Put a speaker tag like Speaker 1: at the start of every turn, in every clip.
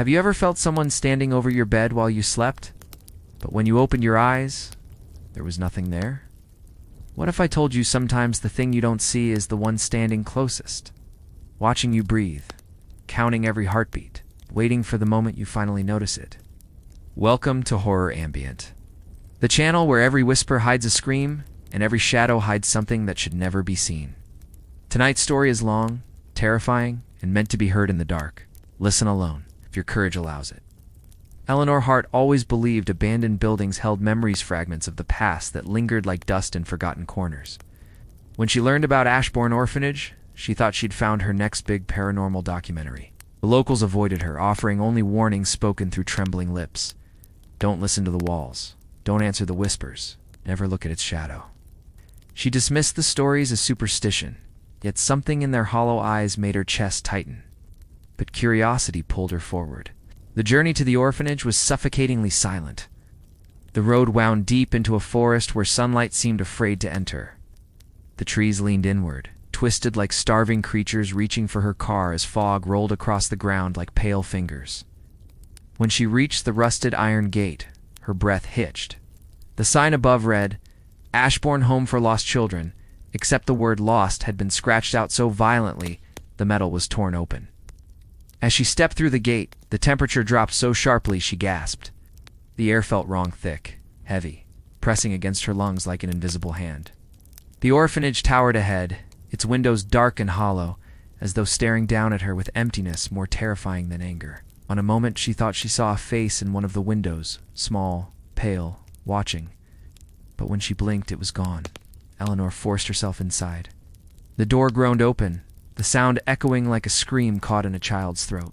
Speaker 1: Have you ever felt someone standing over your bed while you slept? But when you opened your eyes, there was nothing there? What if I told you sometimes the thing you don't see is the one standing closest, watching you breathe, counting every heartbeat, waiting for the moment you finally notice it? Welcome to Horror Ambient, the channel where every whisper hides a scream and every shadow hides something that should never be seen. Tonight's story is long, terrifying, and meant to be heard in the dark. Listen alone, if your courage allows it. Eleanor Hart always believed abandoned buildings held memories fragments of the past that lingered like dust in forgotten corners. When she learned about Ashborne Orphanage, she thought she'd found her next big paranormal documentary. The locals avoided her, offering only warnings spoken through trembling lips. Don't listen to the walls. Don't answer the whispers. Never look at its shadow. She dismissed the stories as superstition, yet something in their hollow eyes made her chest tighten. But curiosity pulled her forward. The journey to the orphanage was suffocatingly silent. The road wound deep into a forest where sunlight seemed afraid to enter. The trees leaned inward, twisted like starving creatures reaching for her car as fog rolled across the ground like pale fingers. When she reached the rusted iron gate, her breath hitched. The sign above read, "Ashborne Home for Lost Children," except the word "lost" had been scratched out so violently the metal was torn open. As she stepped through the gate, the temperature dropped so sharply she gasped. The air felt wrong thick, heavy, pressing against her lungs like an invisible hand. The orphanage towered ahead, its windows dark and hollow, as though staring down at her with emptiness more terrifying than anger. On a moment she thought she saw a face in one of the windows, small, pale, watching. But when she blinked, it was gone. Eleanor forced herself inside. The door groaned open, the sound echoing like a scream caught in a child's throat.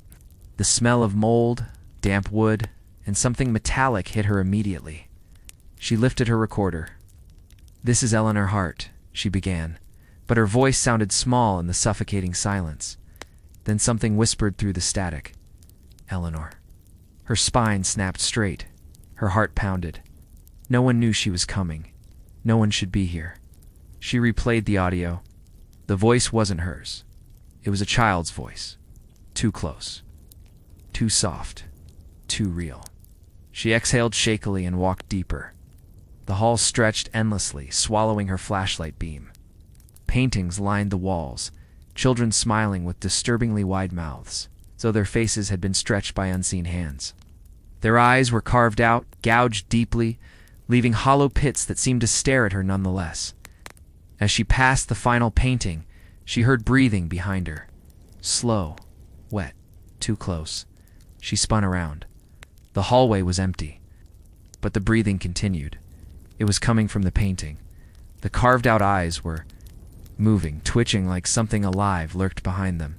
Speaker 1: The smell of mold, damp wood, and something metallic hit her immediately. She lifted her recorder. "This is Eleanor Hart," she began, but her voice sounded small in the suffocating silence. Then something whispered through the static. "Eleanor." Her spine snapped straight. Her heart pounded. No one knew she was coming. No one should be here. She replayed the audio. The voice wasn't hers. It was a child's voice. Too close. Too soft. Too real. She exhaled shakily and walked deeper. The hall stretched endlessly, swallowing her flashlight beam. Paintings lined the walls, children smiling with disturbingly wide mouths, though their faces had been stretched by unseen hands. Their eyes were carved out, gouged deeply, leaving hollow pits that seemed to stare at her nonetheless. As she passed the final painting, she heard breathing behind her. Slow, wet, too close. She spun around. The hallway was empty. But the breathing continued. It was coming from the painting. The carved-out eyes were moving, twitching like something alive lurked behind them.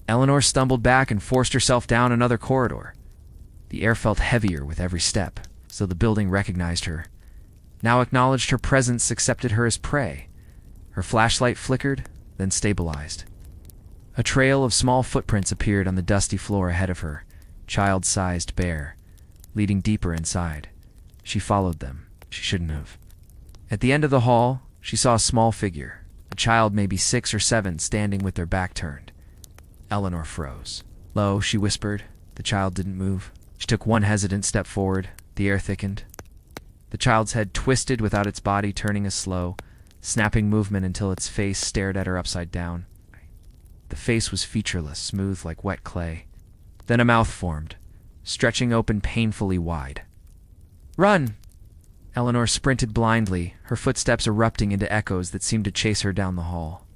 Speaker 1: Eleanor stumbled back and forced herself down another corridor. The air felt heavier with every step, so the building recognized her. Now acknowledged her presence, accepted her as prey. Her flashlight flickered, then stabilized. A trail of small footprints appeared on the dusty floor ahead of her, child-sized, bare, leading deeper inside. She followed them. She shouldn't have. At the end of the hall, she saw a small figure, a child maybe 6 or 7, standing with their back turned. Eleanor froze. "Lo," she whispered. The child didn't move. She took one hesitant step forward. The air thickened. The child's head twisted without its body turning a slow, snapping movement until its face stared at her upside down. The face was featureless, smooth like wet clay. Then a mouth formed, stretching open painfully wide. "Run!" Eleanor sprinted blindly, her footsteps erupting into echoes that seemed to chase her down the hall.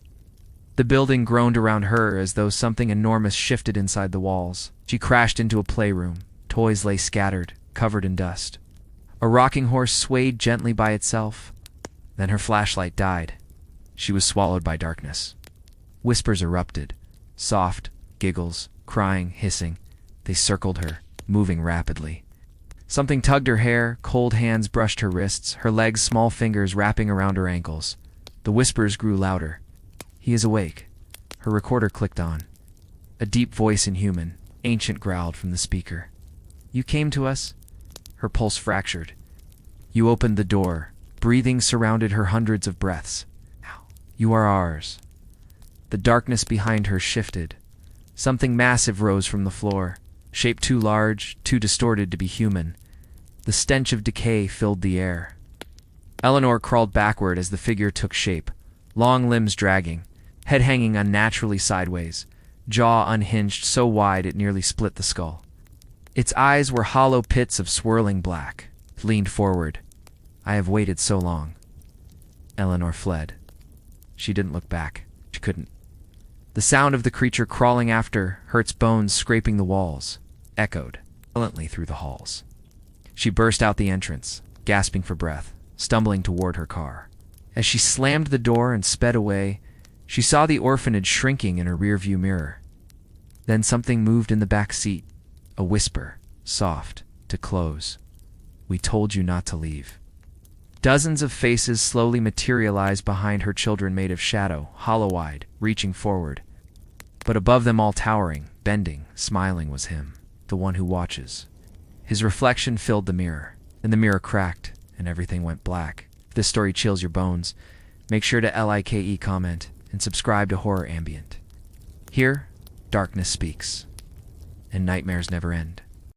Speaker 1: The building groaned around her as though something enormous shifted inside the walls. She crashed into a playroom. Toys lay scattered, covered in dust. A rocking horse swayed gently by itself. Then her flashlight died. She was swallowed by darkness. Whispers erupted. Soft, giggles, crying, hissing. They circled her, moving rapidly. Something tugged her hair, cold hands brushed her wrists, her legs small fingers wrapping around her ankles. The whispers grew louder. "He is awake." Her recorder clicked on. A deep voice in human, ancient growled from the speaker. "You came to us?" Her pulse fractured. "You opened the door." Breathing surrounded her hundreds of breaths. "You are ours." The darkness behind her shifted. Something massive rose from the floor. Shape too large, too distorted to be human. The stench of decay filled the air. Eleanor crawled backward as the figure took shape, long limbs dragging, head hanging unnaturally sideways, jaw unhinged so wide it nearly split the skull. Its eyes were hollow pits of swirling black. It leaned forward. I have waited so long. Eleanor fled. She didn't look back. She couldn't. The sound of the creature crawling after, Hurt's bones scraping the walls, echoed silently through the halls. She burst out the entrance, gasping for breath, stumbling toward her car. As she slammed the door and sped away, she saw the orphanage shrinking in her rearview mirror. Then something moved in the back seat, a whisper, soft, to close. We told you not to leave. Dozens of faces slowly materialized behind her children made of shadow, hollow-eyed, reaching forward. But above them all towering, bending, smiling was him, the one who watches. His reflection filled the mirror, and the mirror cracked, and everything went black. If this story chills your bones, make sure to like, comment, and subscribe to Horror Ambient. Here, darkness speaks, and nightmares never end.